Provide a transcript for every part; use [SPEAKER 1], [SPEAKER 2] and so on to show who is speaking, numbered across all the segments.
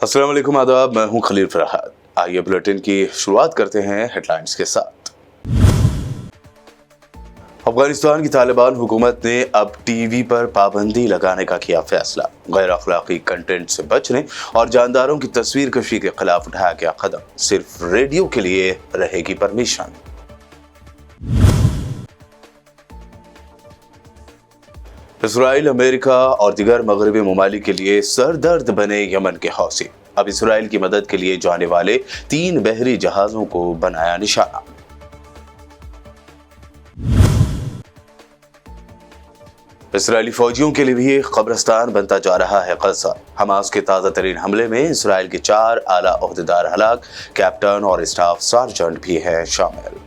[SPEAKER 1] अस्सलाम वालेकुम, आदाब। मैं हूं खलील फरहाद। आइए बुलेटिन की शुरुआत करते हैं हेडलाइंस के साथ। अफगानिस्तान की तालिबान हुकूमत ने अब टीवी पर पाबंदी लगाने का किया फैसला। गैर अखलाकी कंटेंट से बचने और जानदारों की तस्वीर कशी के खिलाफ उठाया गया कदम। सिर्फ रेडियो के लिए रहेगी परमिशन। इसराइल, अमेरिका और दीगर मगरबी ममालिक के लिए सरदर्द बने यमन के हौसी। अब इसराइल की मदद के लिए जाने वाले 3 बहरी जहाजों को बनाया निशाना। इसराइली फौजियों के लिए भी कब्रिस्तान बनता जा रहा है गजा। हमास के ताजा तरीन हमले में इसराइल के 4 आला ओहदेदार हलाक, कैप्टन और स्टाफ सार्जेंट भी हैं शामिल।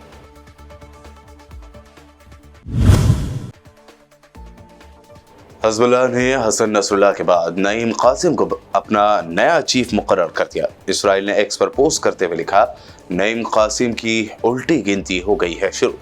[SPEAKER 1] हिज़्बुल्लाह ने हसन नसरुल्लाह के बाद नईम कासिम को अपना नया चीफ मुकर्रर कर दिया। इसराइल ने एक्स पर पोस्ट करते हुए लिखा, नईम कासिम की उल्टी गिनती हो गई है शुरू।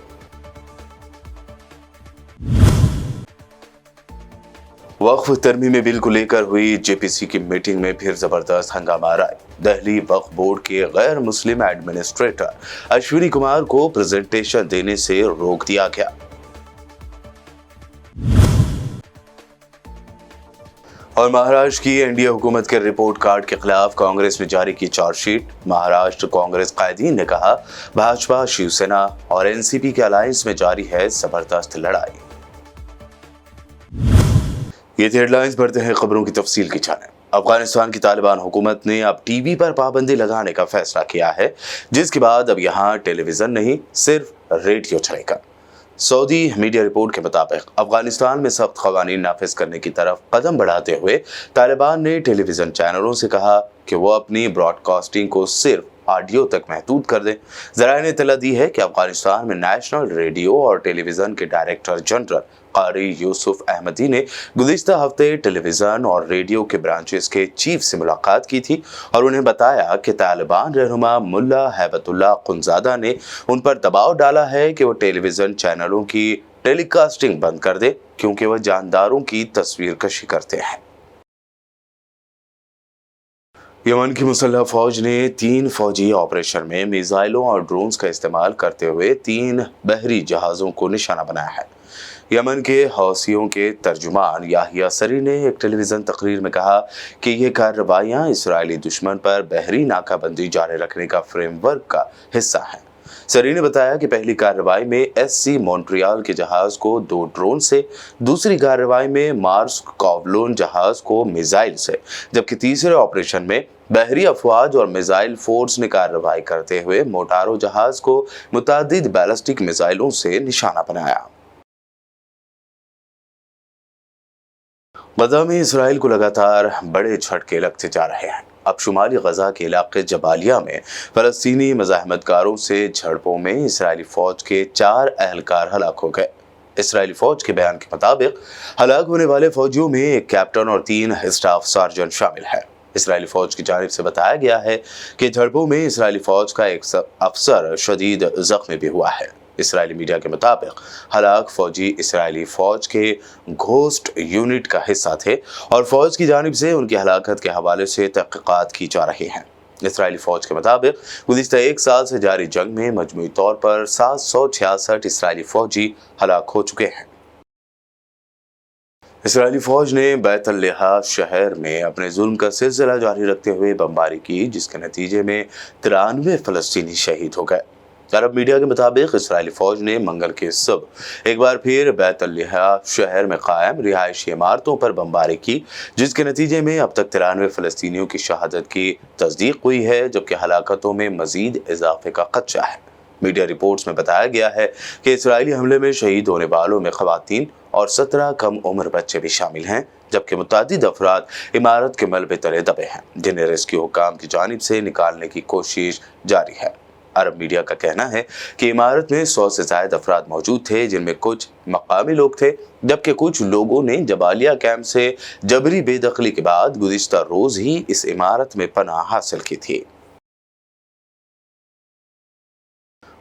[SPEAKER 1] वक्फ तरमीमी बिल को लेकर हुई जेपीसी की मीटिंग में फिर जबरदस्त हंगामा आया। दिल्ली वक्फ बोर्ड के गैर मुस्लिम एडमिनिस्ट्रेटर अश्विनी कुमार को प्रेजेंटेशन देने से रोक दिया गया। और महाराष्ट्र की एनडीए हुकूमत के रिपोर्ट कार्ड के खिलाफ कांग्रेस ने जारी की चार्जशीट। महाराष्ट्र कांग्रेस कायदीन ने कहा, भाजपा, शिवसेना और एनसीपी के अलायंस में जारी है जबरदस्त लड़ाई। ये थी हेडलाइंस। बढ़ते हैं खबरों की तफसील की जानिब। अफगानिस्तान की तालिबान हुकूमत ने अब टीवी पर पाबंदी लगाने का फैसला किया है, जिसके बाद अब यहाँ टेलीविजन नहीं सिर्फ रेडियो चलेगा। सऊदी मीडिया रिपोर्ट के मुताबिक अफगानिस्तान में सख्त कवानीन नाफिज करने की तरफ कदम बढ़ाते हुए तालिबान ने टेलीविजन चैनलों से कहा कि वो अपनी ब्रॉडकास्टिंग को सिर्फ ऑडियो तक महदूद कर दें। ज़राए ने इत्तला दी है कि अफगानिस्तान में नेशनल रेडियो और टेलीविज़न के डायरेक्टर जनरल कारी यूसुफ अहमदी ने गुज़िश्ता हफ्ते टेलीविज़न और रेडियो के ब्रांचेस के चीफ से मुलाकात की थी और उन्हें बताया कि तालिबान रहनुमा मुल्ला हैबतुल्लाह खुनज़ादा ने उन पर दबाव डाला है कि वो टेलीविज़न चैनलों की टेलीकास्टिंग बंद कर दे, क्योंकि वह जानदारों की तस्वीर कशी करते हैं। यमन की मुसल्लह फौज ने 3 फौजी ऑपरेशन में मिसाइलों और ड्रोन्स का इस्तेमाल करते हुए 3 बहरी जहाज़ों को निशाना बनाया है। यमन के हौसियों के तर्जुमान याहिया सरी ने एक टेलीविज़न तकरीर में कहा कि ये कार्रवाइयाँ इसराइली दुश्मन पर बहरी नाकाबंदी जारी रखने का फ्रेमवर्क का हिस्सा हैं। सरी ने बताया कि पहली कार्रवाई में एससी मॉन्ट्रियल के जहाज को 2 ड्रोन से, दूसरी कार्रवाई में मार्स कॉवलोन जहाज को मिसाइल से, जबकि तीसरे ऑपरेशन में बहरी अफवाज और मिसाइल फोर्स ने कार्रवाई करते हुए मोटारो जहाज को मुतादिद बैलिस्टिक मिसाइलों से निशाना बनाया। गजा में इसराइल को लगातार बड़े झटके लगते जा रहे हैं। अब शुमाली गजा के इलाके जबालिया में फलस्तीनी मज़ाहमतकारों से झड़पों में इसराइली फौज के 4 एहलकार हलाक हो गए। इसराइली फौज के बयान के मुताबिक हलाक होने वाले फौजियों में एक कैप्टन और 3 स्टाफ सार्जेंट शामिल है। इसराइली फौज की जानिब से बताया गया है कि झड़पों में इसराइली फौज का एक अफसर शदीद जख्मी भी हुआ है। इसराइली मीडिया के मुताबिक हलाक फौजी इसराइली फौज के घोस्ट यूनिट का हिस्सा थे और फौज की जानिब से उनकी हलाकत के हवाले से तहक़ीक़ात की जा रही हैं। इसराइली फौज के मुताबिक गुज़िश्ता 1 साल से जारी जंग में मजमूई तौर पर 766 इसराइली फौजी हलाक हो चुके हैं। इसराइली फौज ने बैत अल-लेहा शहर में अपने जुल्म का सिलसिला जारी रखते हुए बमबारी की, जिसके नतीजे में 93 फ़लस्तीनी शहीद हो गए। अरब मीडिया के मुताबिक इसराइली फौज ने मंगल के सुबह एक बार फिर बैत अल-लेहा शहर में कायम रिहायशी इमारतों पर बमबारी की, जिसके नतीजे में अब तक 93 फ़लस्तीनियों की शहादत की तस्दीक हुई है, जबकि हलाकतों में मजीद इजाफे का खदशा है। मीडिया रिपोर्ट्स में बताया गया है कि इसराइली हमले में शहीद होने वालों में ख़वातीन और 17 कम उम्र बच्चे भी शामिल हैं, जबकि मुतादिद अफराद इमारत के मलबे तले दबे हैं, जिन्हें रेस्क्यू हुकाम की जानिब से निकालने की कोशिश जारी है। अरब मीडिया का कहना है कि इमारत में 100 से ज्यादा अफराद मौजूद थे, जिनमें कुछ मकामी लोग थे, जबकि कुछ लोगों ने जबालिया कैंप से जबरी बेदखली के बाद गुज़िश्ता रोज ही इस इमारत में पनाह हासिल की थी।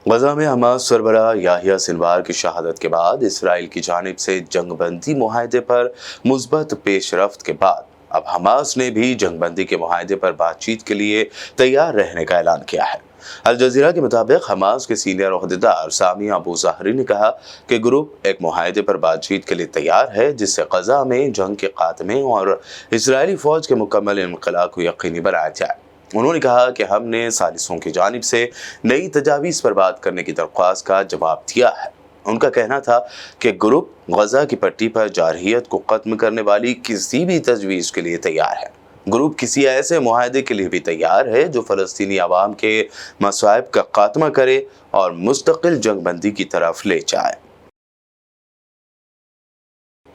[SPEAKER 1] गजा में हमास सरबराह याहिया सिनवार की शहादत के बाद इसराइल की जानिब से जंगबंदी मुआहदे पर मुस्बत पेशरफ्त के बाद अब हमास ने भी जंगबंदी के मुआहदे पर बातचीत के लिए तैयार रहने का ऐलान किया है। अल जजीरा के मुताबिक हमास के सीनियर ओहदेदार सामी अबू ज़हरी ने कहा कि ग्रुप एक मुआहदे पर बातचीत के लिए तैयार है, जिससे गजा में जंग के खात्मे और इसराइली फौज के मुकम्मल इनक़िलाब को यकीनी बनाया जाए। उन्होंने कहा कि हमने सालिसों की जानिब से नई तजावीज़ पर बात करने की दरख्वास्त का जवाब दिया है। उनका कहना था कि ग्रुप गजा की पट्टी पर जारहियत को खत्म करने वाली किसी भी तजवीज़ के लिए तैयार है। ग्रुप किसी ऐसे मुआहदे के लिए भी तैयार है जो फ़लस्तीनी आवाम के मसाइब का खात्मा करे और मुस्तकिल जंगबंदी की तरफ ले जाए।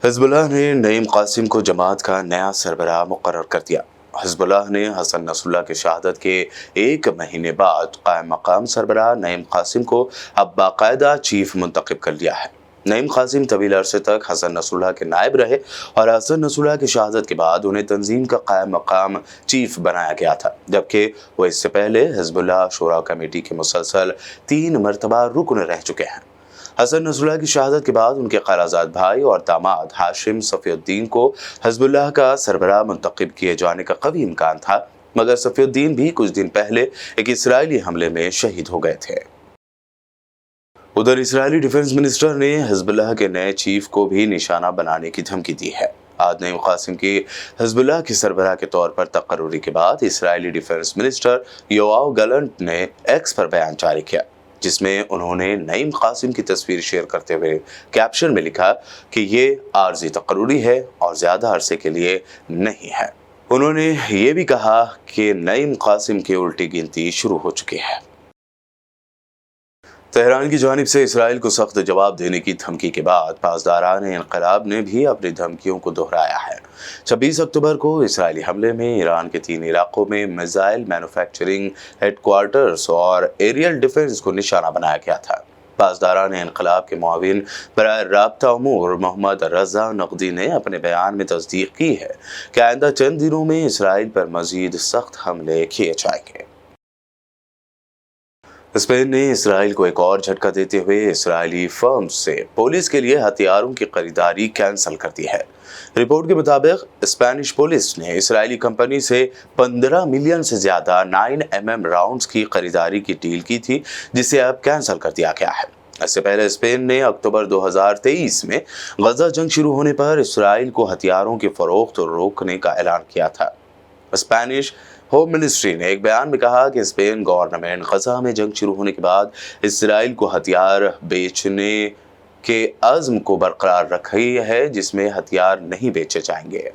[SPEAKER 1] हिज़्बुल्लाह ने नईम कासिम को जमात का नया सरबराह मुकर्रर कर दिया। हिज़्बुल्लाह ने हसन नसरुल्लाह की शहादत के एक महीने बाद कायम मकाम सरबराह नईम कासिम को अब बाकायदा चीफ मुंतखब कर लिया है। नईम कासिम तवील अरसे तक हसन नसरुल्लाह के नायब रहे और हसन नसरुल्लाह की शहादत के बाद उन्हें तंजीम का कायम मकाम चीफ बनाया गया था, जबकि वो इससे पहले हिज़्बुल्लाह शूरा कमेटी के मुसलसल 3 मरतबा रुकन रह चुके हैं। हसन नसरुल्लाह की शहादत के बाद उनके खालाजाद भाई और दामाद हाशिम सफ़ीउद्दीन को हिज़्बुल्लाह का सरबराह मुंतखब किए जाने का कवी इम्कान था, मगर सफ़ीउद्दीन भी कुछ दिन पहले एक इसराइली हमले में शहीद हो गए थे। उधर इसराइली डिफेंस मिनिस्टर ने हिज़्बुल्लाह के नए चीफ को भी निशाना बनाने की धमकी दी है। आज नईम कासिम की हिज़्बुल्लाह के सरबराह के तौर पर तकर्रुरी के बाद Israeli defence minister Yoav Gallant ने एक्स पर बयान जारी किया, जिसमें उन्होंने नईम कासिम की तस्वीर शेयर करते हुए कैप्शन में लिखा कि ये आर्जी तकर्रुरी है और ज़्यादा अरसे के लिए नहीं है। उन्होंने ये भी कहा कि नईम कासिम की उल्टी गिनती शुरू हो चुकी है। तेहरान की जानिब से इसराइल को सख्त जवाब देने की धमकी के बाद पासदारान इनक़िलाब ने भी अपनी धमकियों को दोहराया है। 26 अक्टूबर को इसराइली हमले में ईरान के 3 इलाकों में मिसाइल मैन्युफैक्चरिंग हेडक्वार्टर्स और एरियल डिफेंस को निशाना बनाया गया था। पासदारान इनक़िलाब के मुआविन बराए राब्ता उमूर मोहम्मद रज़ा नकदी ने अपने बयान में तस्दीक की है कि आइंदा चंद दिनों में इसराइल पर मज़ीद सख्त हमले किए जाएंगे। स्पेन ने इसराइल को एक और झटका देते हुए इसराइली फर्म से पुलिस के लिए हथियारों की खरीदारी कैंसिल कर दी है। रिपोर्ट के मुताबिक स्पेनिश पुलिस ने इसराइली कंपनी से 15 मिलियन से ज्यादा 9mm राउंड्स की खरीदारी की डील की थी, जिसे अब कैंसिल कर दिया गया है। इससे पहले स्पेन ने अक्टूबर 2023 में गजा जंग शुरू होने पर इसराइल को हथियारों की फरोख्त रोकने का ऐलान किया था। स्पेनिश होम मिनिस्ट्री ने एक बयान में कहा कि स्पेन गवर्नमेंट गजा में जंग शुरू होने के बाद इसराइल को हथियार बेचने के अज़्म को बरकरार रखी है, जिसमें हथियार नहीं बेचे जाएंगे।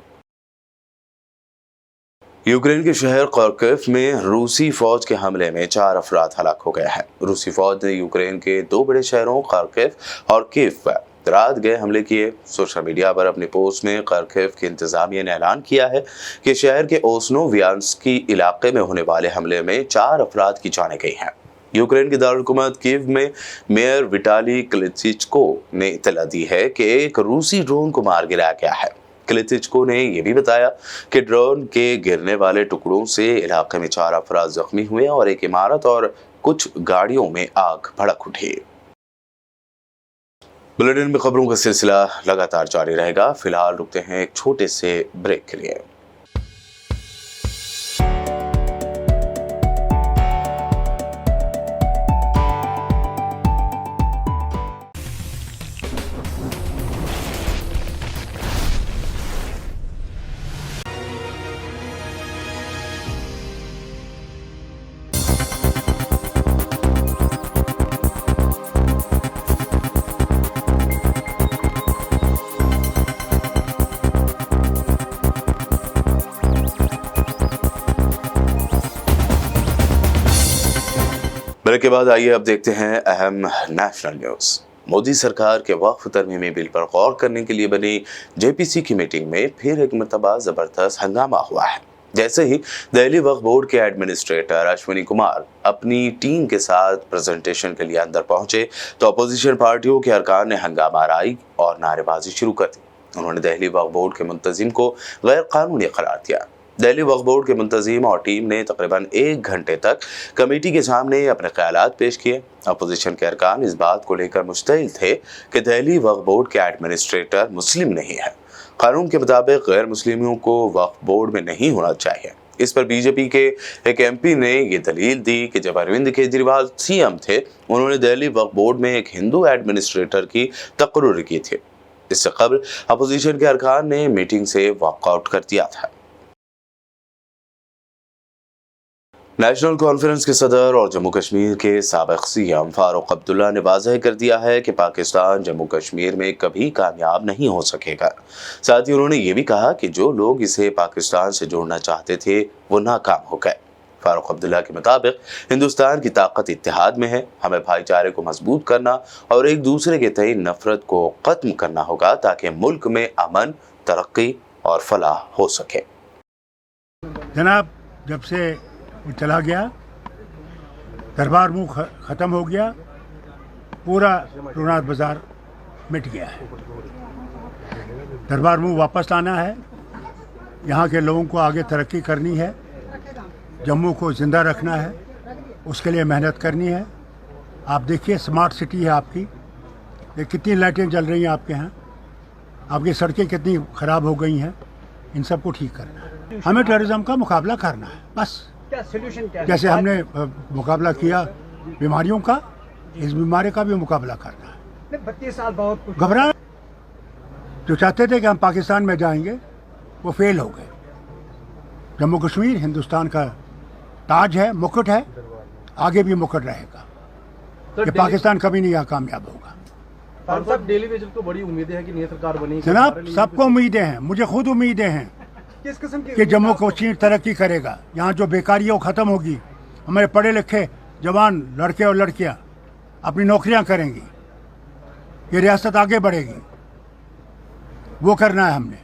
[SPEAKER 1] यूक्रेन के शहर खार्किव में रूसी फौज के हमले में 4 अफराद हलाक हो गए हैं। रूसी फौज ने यूक्रेन के 2 बड़े शहरों खार्किव और कीव पर रात गए हमले किए। सोशल मीडिया पर अपने पोस्ट में खार्किव की इंतजामिया ने ऐलान किया है कि शहर के ओस्नोवियांस्की इलाके में होने वाले हमले में 4 अफराद की जानें गई हैं। यूक्रेन की दारुलहुकूमत कीव में मेयर विटाली क्लिचिको ने इत्तला दी है कि एक रूसी ड्रोन को मार गिराया गया है। क्लिचिको ने यह भी बताया कि ड्रोन के गिरने वाले टुकड़ों से इलाके में 4 अफराद जख्मी हुए और एक इमारत और कुछ गाड़ियों में आग भड़क उठी। बुलेटिन में खबरों का सिलसिला लगातार जारी रहेगा। फिलहाल रुकते हैं एक छोटे से ब्रेक के लिए। ब्रेक के बाद आइए अब देखते हैं अहम नेशनल न्यूज। मोदी सरकार के वक्फ तरमीमी बिल पर गौर करने के लिए बनी जेपीसी की मीटिंग में फिर एक मरतबा जबरदस्त हंगामा हुआ है। जैसे ही दिल्ली वक्फ बोर्ड के एडमिनिस्ट्रेटर अश्विनी कुमार अपनी टीम के साथ प्रेजेंटेशन के लिए अंदर पहुंचे तो अपोजिशन पार्टियों के अरकान ने हंगामा आराई और नारेबाजी शुरू कर दी। उन्होंने दिल्ली वक्फ बोर्ड के मुंतजिम को गैर कानूनी करार दिया। दिल्ली वक्फ बोर्ड के मुंतजिम और टीम ने तकरीबन 1 घंटे तक कमेटी के सामने अपने ख्यालात पेश किए। अपोजिशन के अरकान इस बात को लेकर मुश्तइल थे कि दिल्ली वक्फ बोर्ड के एडमिनिस्ट्रेटर मुस्लिम नहीं है। कानून के मुताबिक गैर मुस्लिमों को वक्फ बोर्ड में नहीं होना चाहिए। इस पर बीजेपी के एक एमपी ने ये दलील दी कि जब अरविंद केजरीवाल सीएम थे उन्होंने दिल्ली वक्फ बोर्ड में एक हिंदू एडमिनिस्ट्रेटर की तकर्रुर की थी। इससे कबल अपोजिशन के अरकान ने मीटिंग से वॉकआउट कर दिया था। नेशनल कॉन्फ्रेंस के सदर और जम्मू कश्मीर के साबिक सीएम फारूक अब्दुल्ला ने वाज़ेह कर दिया है कि पाकिस्तान जम्मू कश्मीर में कभी कामयाब नहीं हो सकेगा। साथ ही उन्होंने ये भी कहा कि जो लोग इसे पाकिस्तान से जोड़ना चाहते थे वो नाकाम हो गए। फारूक अब्दुल्ला के मुताबिक हिंदुस्तान की ताकत इत्तेहाद में है। हमें भाईचारे को मजबूत करना और एक दूसरे के तय नफरत को खत्म करना होगा ताकि मुल्क में अमन, तरक्की और फलाह हो सके।
[SPEAKER 2] जनाब, जब से वो चला गया, दरबार मुँह ख़त्म हो गया, पूरा रुनात बाज़ार मिट गया है। दरबार मुँह वापस लाना है, यहाँ के लोगों को आगे तरक्की करनी है, जम्मू को ज़िंदा रखना है, उसके लिए मेहनत करनी है। आप देखिए स्मार्ट सिटी है आपकी, ये कितनी लाइटें जल रही हैं आपके यहाँ, आपकी सड़कें कितनी ख़राब हो गई हैं, इन सब को ठीक करना है। हमें टेररिज्म का मुकाबला करना है, बस।
[SPEAKER 3] क्या सोल्यूशन क्या है?
[SPEAKER 2] जैसे हमने मुकाबला किया बीमारियों का, इस बीमारी का भी मुकाबला करना है।
[SPEAKER 3] 32 साल बहुत कुछ
[SPEAKER 2] घबरा जो चाहते थे कि हम पाकिस्तान में जाएंगे वो फेल हो गए। जम्मू कश्मीर हिंदुस्तान का ताज है, मुकुट है, आगे भी मुकुट रहेगा। कि पाकिस्तान कभी नहीं यहाँ कामयाब होगा।
[SPEAKER 4] और सब डेली वेजेस को बड़ी उम्मीदें हैं कि नई सरकार बनेगी।
[SPEAKER 2] जनाब, सबको उम्मीदें हैं, मुझे खुद उम्मीदें हैं
[SPEAKER 3] किस किस्म की
[SPEAKER 2] कि जम्मू कश्मीर तरक्की करेगा। यहाँ जो बेकारी है वो ख़त्म होगी, हमारे पढ़े लिखे जवान लड़के और लड़कियाँ अपनी नौकरियाँ करेंगी, ये रियासत आगे बढ़ेगी, वो करना है हमने।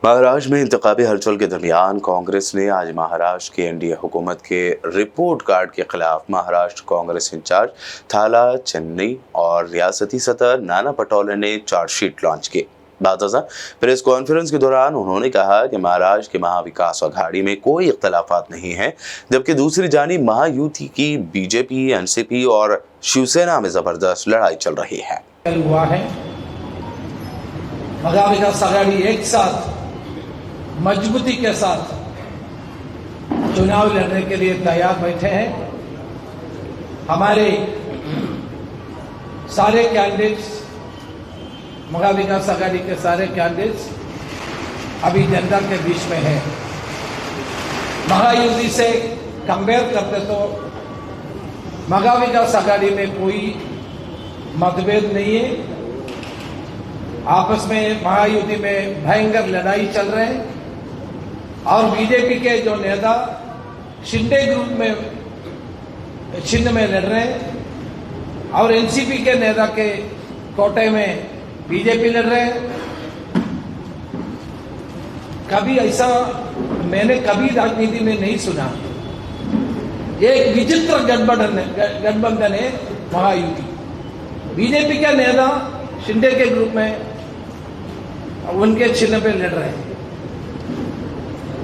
[SPEAKER 1] महाराष्ट्र में इंतखाबी हलचल के दरमियान कांग्रेस ने आज महाराष्ट्र की एनडीए हुकूमत के रिपोर्ट कार्ड के खिलाफ महाराष्ट्र कांग्रेस इंचार्ज थाला चेन्नई और रियासती सदर नाना पटोले ने चार्जशीट लॉन्च की। बाज़ाज़ा प्रेस कॉन्फ्रेंस के दौरान उन्होंने कहा कि महाराष्ट्र के महाविकास अघाड़ी में कोई इख्तलाफात नहीं है, जबकि दूसरी जानिब महायुति की बीजेपी, एनसीपी और शिवसेना में जबरदस्त लड़ाई चल रही है।
[SPEAKER 5] हुआ है महाविकास अघाड़ी एक साथ मजबूती के साथ चुनाव लड़ने के लिए तैयार बैठे हैं। हमारे सारे कैंडिडेट्स, महाविकास आघाड़ी के सारे कैंडिडेट्स अभी जनता के बीच में है। महायुति से कंपेयर करते तो महाविकास आघाड़ी में कोई मतभेद नहीं है। आपस में महायुति में भयंकर लड़ाई चल रहे हैं और बीजेपी के जो नेता शिंदे ग्रुप में छिन्न में लड़ रहे हैं और एनसीपी के नेता के कोटे में बीजेपी लड़ रहे हैं। कभी ऐसा मैंने कभी राजनीति में नहीं सुना। एक विचित्र गठबंधन है महायुति। बीजेपी के नेता शिंदे के ग्रुप में उनके चिन्ह पे लड़ रहे हैं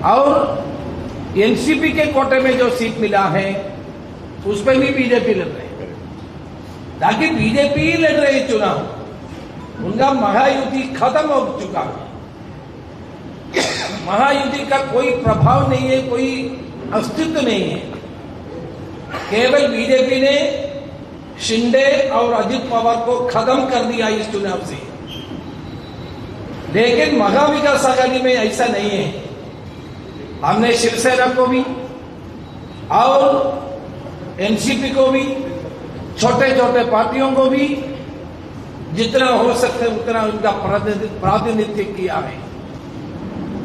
[SPEAKER 5] और एनसीपी के कोटे में जो सीट मिला है उस पर भी बीजेपी लड़ रहे हैं। ताकि बीजेपी लड़ रही चुनाव, उनका महायुति खत्म हो चुका है। महायुति का कोई प्रभाव नहीं है, कोई अस्तित्व नहीं है। केवल बीजेपी ने शिंदे और अजित पवार को खत्म कर दिया इस चुनाव से। लेकिन महाविकास आघाड़ी में ऐसा नहीं है। हमने शिवसेना को भी और एनसीपी को भी, छोटे छोटे पार्टियों को भी जितना हो सकते उतना उनका प्रातिनिधित्व किया है।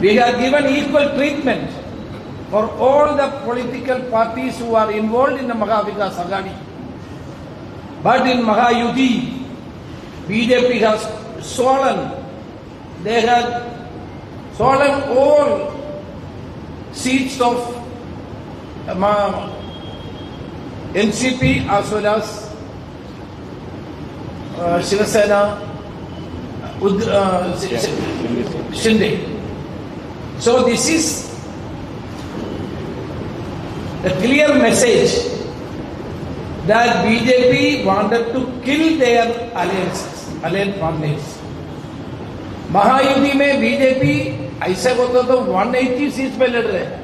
[SPEAKER 5] We have given equal treatment for all the political parties who are involved in the Mahavikas Aghadi. But in Mahayuti, BJP has stolen. They have stolen all seats of NCP as well as Shiva Sena, Shinde. So this is a clear message that BJP wanted to kill their alliance partners. Mahayuti में BJP ऐसे बोलते तो 180 seat में लड़ रहे हैं,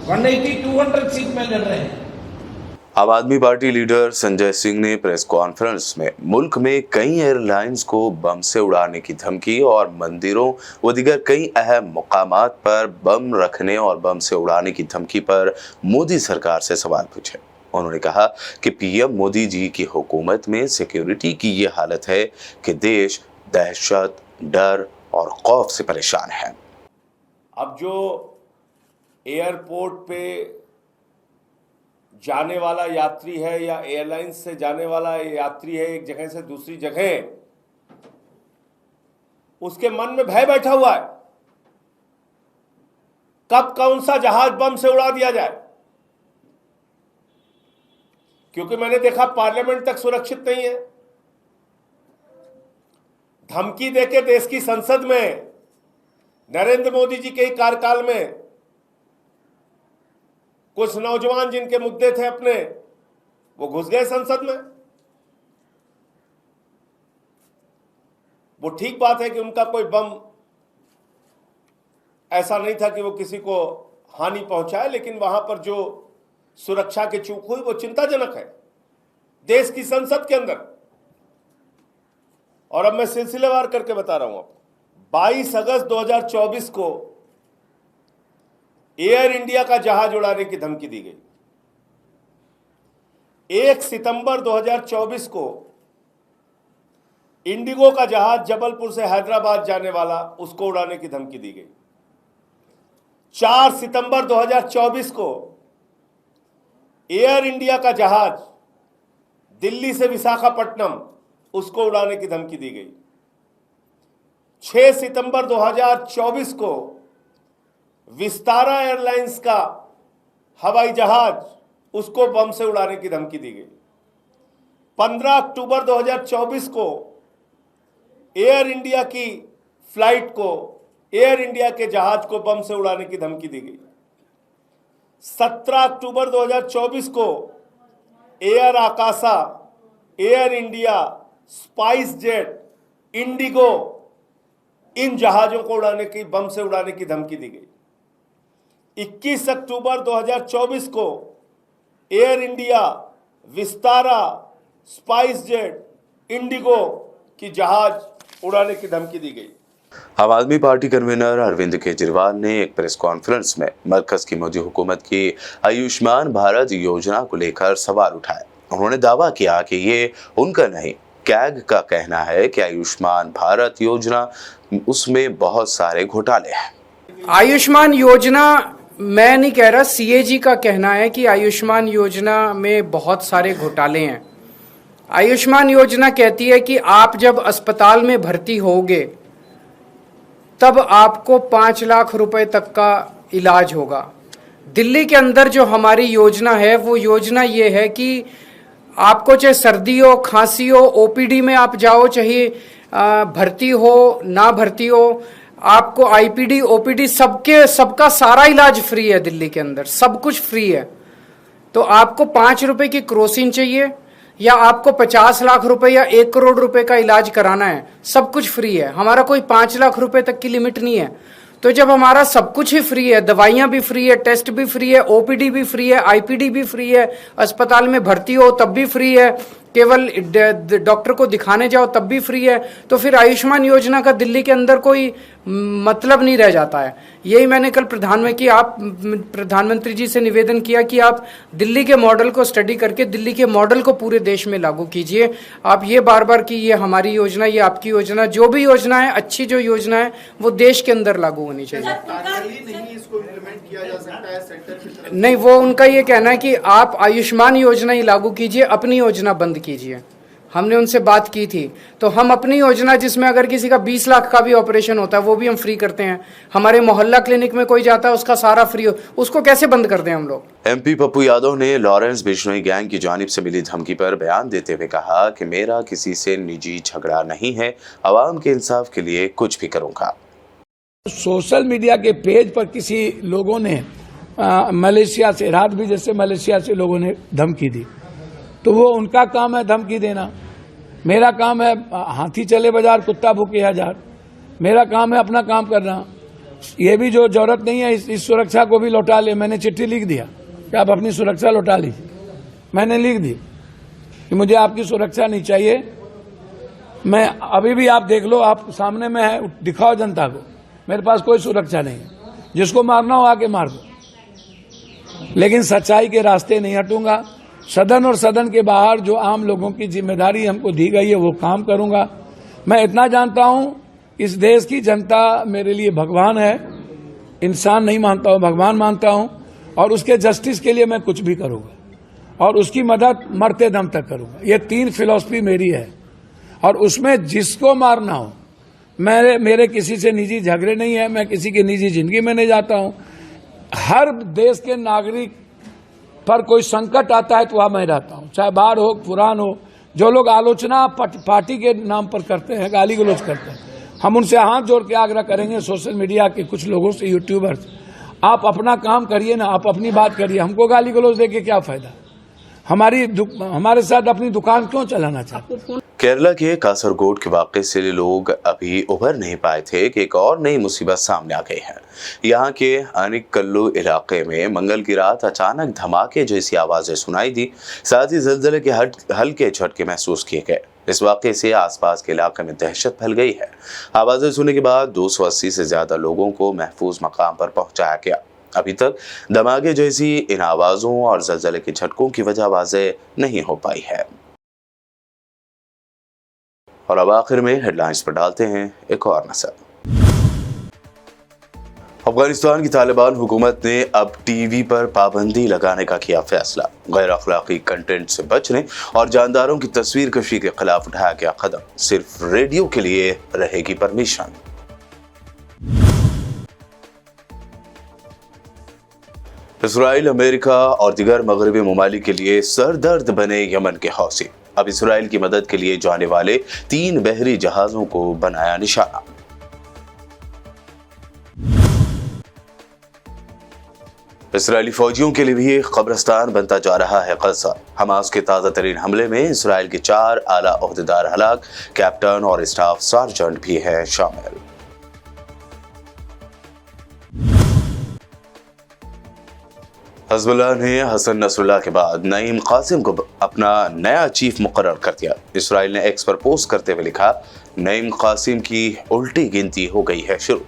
[SPEAKER 5] 180-200 seat में लड़ रहे हैं।
[SPEAKER 1] आम आदमी पार्टी लीडर संजय सिंह ने प्रेस कॉन्फ्रेंस में मुल्क में कई एयरलाइंस को बम से उड़ाने की धमकी और मंदिरों व दीगर कई अहम मुकामात पर बम रखने और बम से उड़ाने की धमकी पर मोदी सरकार से सवाल पूछे। उन्होंने कहा कि पीएम मोदी जी की हुकूमत में सिक्योरिटी की ये हालत है कि देश दहशत, डर और खौफ से परेशान है।
[SPEAKER 6] अब जो एयरपोर्ट पे जाने वाला यात्री है या एयरलाइंस से जाने वाला यात्री है एक जगह से दूसरी जगह, उसके मन में भय बैठा हुआ है कब कौन सा जहाज बम से उड़ा दिया जाए। क्योंकि मैंने देखा पार्लियामेंट तक सुरक्षित नहीं है। धमकी देके देश की संसद में नरेंद्र मोदी जी के ही कार्यकाल में कुछ नौजवान जिनके मुद्दे थे अपने, वो घुस गए संसद में। वो ठीक बात है कि उनका कोई बम ऐसा नहीं था कि वो किसी को हानि पहुंचाए, लेकिन वहां पर जो सुरक्षा की चूक हुई वो चिंताजनक है देश की संसद के अंदर। और अब मैं सिलसिलेवार करके बता रहा हूं आपको। 22 अगस्त 2024 को एयर इंडिया का जहाज उड़ाने की धमकी दी गई। 1 सितंबर 2024 को इंडिगो का जहाज जबलपुर से हैदराबाद जाने वाला, उसको उड़ाने की धमकी दी गई। 4 सितंबर 2024 को एयर इंडिया का जहाज दिल्ली से विशाखापट्टनम, उसको उड़ाने की धमकी दी गई। 6 सितंबर 2024 को विस्तारा एयरलाइंस का हवाई जहाज, उसको बम से उड़ाने की धमकी दी गई। 15 अक्टूबर 2024 को एयर इंडिया की फ्लाइट को, एयर इंडिया के जहाज को बम से उड़ाने की धमकी दी गई। 17 अक्टूबर 2024 को air Akasa, Air India, SpiceJet, IndiGo, इन जहाजों को उड़ाने की, बम से उड़ाने की धमकी दी गई। 21 अक्टूबर 2024 को air India, Vistara, spice jet, Indigo की जहाज उड़ाने की धमकी दी गई।
[SPEAKER 1] आम आदमी पार्टी कन्वीनर अरविंद केजरीवाल ने एक प्रेस कॉन्फ्रेंस में मरकज की मोदी हुकूमत की आयुष्मान भारत योजना को लेकर सवाल उठाए। उन्होंने दावा किया कि ये उनका नहीं, कैग का कहना है कि आयुष्मान भारत योजना, उसमें बहुत सारे घोटाले हैं।
[SPEAKER 7] आयुष्मान योजना मैं नहीं कह रहा, सीएजी का कहना है कि आयुष्मान योजना में बहुत सारे घोटाले हैं। आयुष्मान योजना कहती है कि आप जब अस्पताल में भर्ती होगे तब आपको 5 लाख रुपए तक का इलाज होगा। दिल्ली के अंदर जो हमारी योजना है वो योजना ये है कि आपको चाहे सर्दी हो, खांसी हो, ओपीडी में आप जाओ, चाहे भर्ती हो ना भर्ती हो, आपको आईपीडी, ओपीडी सबका सारा इलाज फ्री है। दिल्ली के अंदर सब कुछ फ्री है। तो आपको 5 रुपए की क्रोसिन चाहिए या आपको 50 लाख रुपए या 1 करोड़ रुपए का इलाज कराना है, सब कुछ फ्री है। हमारा कोई 5 लाख रुपए तक की लिमिट नहीं है। तो जब हमारा सब कुछ ही फ्री है, दवाइयां भी फ्री है, टेस्ट भी फ्री है, ओपीडी भी फ्री है, आईपीडी भी फ्री है, अस्पताल में भर्ती हो तब भी फ्री है, केवल डॉक्टर को दिखाने जाओ तब भी फ्री है, तो फिर आयुष्मान योजना का दिल्ली के अंदर कोई मतलब नहीं रह जाता है। यही मैंने कल प्रधानमंत्री जी से निवेदन किया कि आप दिल्ली के मॉडल को स्टडी करके दिल्ली के मॉडल को पूरे देश में लागू कीजिए। आप ये बार बार कि ये हमारी योजना, ये आपकी योजना, जो भी योजना है, अच्छी जो योजना है वो देश के अंदर लागू होनी चाहिए। नहीं, वो उनका ये कहना है कि आप आयुष्मान योजना ही लागू कीजिए, अपनी योजना बंद कीजिए। हमने उनसे बात की थी। तो हम अपनी योजना, जिसमें अगर किसी का 20 लाख का भी ऑपरेशन होता है वो भी हम फ्री करते हैं। हमारे मोहल्ला क्लिनिक में कोई जाता है उसका सारा फ्री हो, उसको कैसे बंद कर दें हम लोग।
[SPEAKER 1] एमपी पप्पू यादव ने लॉरेंस बिश्नोई गैंग की जानिब से मिली धमकी पर बयान देते हुए कहा कि मेरा किसी से निजी झगड़ा नहीं है, आवाम के इंसाफ के लिए कुछ भी करूंगा।
[SPEAKER 8] सोशल मीडिया के पेज पर किसी लोगों ने मलेशिया से, रात भी जैसे मलेशिया से लोगों ने धमकी दी, तो वो उनका काम है धमकी देना। मेरा काम है हाथी चले बाजार कुत्ता भूखे हजार। मेरा काम है अपना काम करना। ये भी जो जरूरत नहीं है इस सुरक्षा को भी लौटा ले। मैंने चिट्ठी लिख दिया कि आप अपनी सुरक्षा लौटा लीजिए। मैंने लिख दी कि मुझे आपकी सुरक्षा नहीं चाहिए। मैं अभी भी, आप देख लो, आप सामने में है, दिखाओ जनता को, मेरे पास कोई सुरक्षा नहीं है। जिसको मारना हो आके मार दो, लेकिन सच्चाई के रास्ते नहीं हटूंगा। सदन और सदन के बाहर जो आम लोगों की जिम्मेदारी हमको दी गई है वो काम करूंगा। मैं इतना जानता हूं, इस देश की जनता मेरे लिए भगवान है। इंसान नहीं मानता हूं, भगवान मानता हूं, और उसके जस्टिस के लिए मैं कुछ भी करूंगा और उसकी मदद मरते दम तक करूंगा। ये 3 फिलॉसफी मेरी है, और उसमें जिसको मारना हो, मेरे किसी से निजी झगड़े नहीं है, मैं किसी की निजी जिंदगी में नहीं जाता हूं। हर देश के नागरिक पर कोई संकट आता है तो वहां मैं रहता हूं, चाहे बाढ़ हो, पुरान हो। जो लोग आलोचना पार्टी के नाम पर करते हैं, गाली गलौज करते हैं, हम उनसे हाथ जोड़ के आग्रह करेंगे, सोशल मीडिया के कुछ लोगों से, यूट्यूबर्स, आप अपना काम करिए ना, आप अपनी बात करिए। हमको गाली गलौज देके क्या फायदा। हमारे साथ अपनी दुकान क्यों चलाना चाहते।
[SPEAKER 1] केरला के कासरगोड के वाक़े से लोग अभी उभर नहीं पाए थे कि एक और नई मुसीबत सामने आ गई है। यहाँ के अनिकल्लू इलाके में मंगल की रात अचानक धमाके जैसी आवाजें सुनाई दी, साथ ही ज़लज़ले के हल्के झटके महसूस किए गए। इस वाक़े से आसपास के इलाके में दहशत फैल गई है। आवाजें सुनने के बाद 280 से ज्यादा लोगों को महफूज मकाम पर पहुंचाया गया। अभी तक धमाके जैसी इन आवाजों और ज़लज़ले के झटकों की वजह वाज़ेह नहीं हो पाई है। और अब आखिर में हेडलाइंस पर डालते हैं एक और नजर। अफगानिस्तान की तालिबान हुकूमत ने अब टीवी पर पाबंदी लगाने का किया फैसला। गैर अखलाकी कंटेंट से बचने और जानदारों की तस्वीर कशी के खिलाफ उठाया गया कदम। सिर्फ रेडियो के लिए रहेगी परमिशन। इसराइल, अमेरिका और दीगर मगरबी ममालिक के लिए सरदर्द बने यमन के हौसी। अब इसराइल की मदद के लिए जाने वाले 3 बहरी जहाजों को बनाया निशाना। इसराइली फौजियों के लिए भी कब्रिस्तान बनता जा रहा है गज़ा। हमास के ताज़ा तरीन हमले में इसराइल के 4 आला ओहदेदार हलाक, कैप्टन और स्टाफ सार्जेंट भी हैं शामिल। हिज़्बुल्लाह ने हसन नसरुल्लाह के बाद नईम कासिम को अपना नया चीफ मुकर्रर कर दिया। इसराइल ने एक्स पर पोस्ट करते हुए लिखा, नईम कासिम की उल्टी गिनती हो गई है शुरू।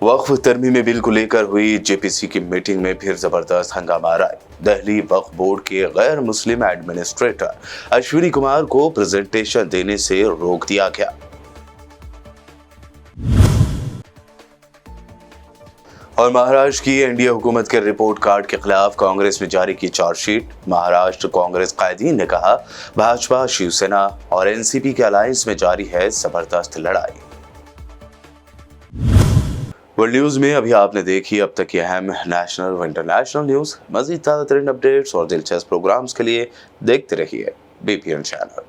[SPEAKER 1] वक्फ तरमीमी बिल को लेकर हुई जेपीसी की मीटिंग में फिर जबरदस्त हंगामा आया। दिल्ली वक्फ बोर्ड के गैर मुस्लिम एडमिनिस्ट्रेटर अश्विनी कुमार को प्रेजेंटेशन देने से रोक दिया गया। और महाराष्ट्र की एनडीए हुकूमत के रिपोर्ट कार्ड के खिलाफ कांग्रेस ने जारी की चार्जशीट। महाराष्ट्र कांग्रेस कायदीन ने कहा, भाजपा, शिवसेना और एनसीपी के अलायंस में जारी है जबरदस्त लड़ाई। वर्ल्ड न्यूज में अभी आपने देखी अब तक की अहम नेशनल व इंटरनेशनल न्यूज। मजीद ताज़ा तरीन अपडेट्स और दिलचस्प प्रोग्राम्स के लिए देखते रहिए बीपीएन चैनल।